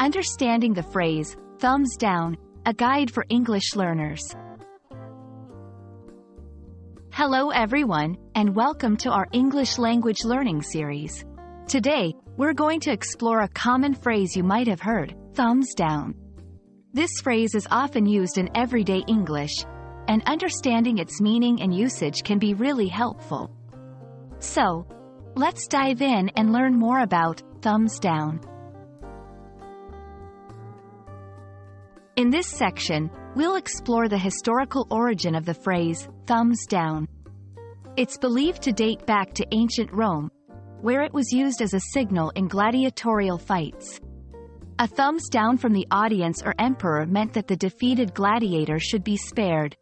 Understanding the phrase, thumbs down, a guide for English learners. Hello everyone, and welcome to our English language learning series. Today, we're going to explore a common phrase you might have heard, thumbs down. This phrase is often used in everyday English, and understanding its meaning and usage can be really helpful. So, let's dive in and learn more about thumbs down. In this section, we'll explore the historical origin of the phrase, thumbs down. It's believed to date back to ancient Rome, where it was used as a signal in gladiatorial fights. A thumbs down from the audience or emperor meant that the defeated gladiator should be spared,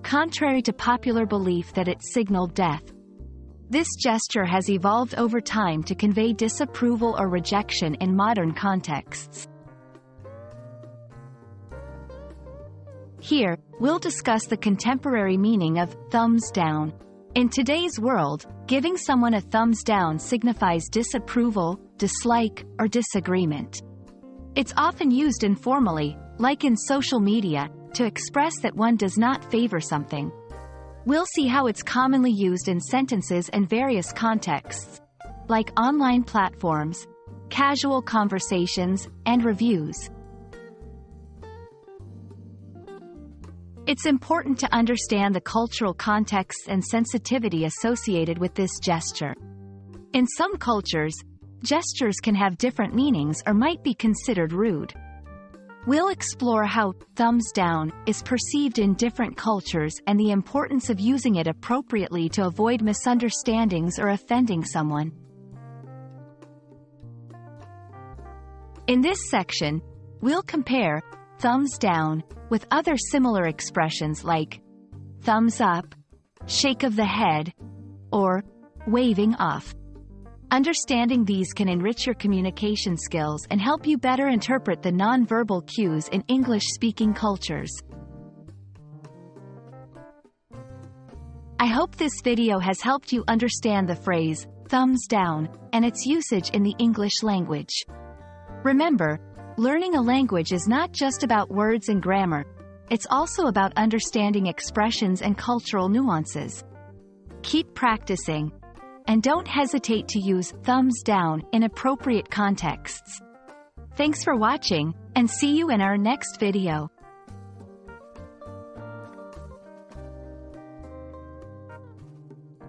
contrary to popular belief that it signaled death. This gesture has evolved over time to convey disapproval or rejection in modern contexts. Here, we'll discuss the contemporary meaning of thumbs down. In today's world, giving someone a thumbs down signifies disapproval, dislike, or disagreement. It's often used informally, like in social media, to express that one does not favor something. We'll see how it's commonly used in sentences and various contexts, like online platforms, casual conversations, and reviews. It's important to understand the cultural context and sensitivity associated with this gesture. In some cultures, gestures can have different meanings or might be considered rude. We'll explore how thumbs down is perceived in different cultures and the importance of using it appropriately to avoid misunderstandings or offending someone. In this section, we'll compare thumbs down with other similar expressions like thumbs up, shake of the head, or waving off. Understanding these can enrich your communication skills and help you better interpret the nonverbal cues in English-speaking cultures. I hope this video has helped you understand the phrase, thumbs down, and its usage in the English language. Remember, learning a language is not just about words and grammar, it's also about understanding expressions and cultural nuances. Keep practicing, and don't hesitate to use thumbs down in appropriate contexts. Thanks for watching, and see you in our next video.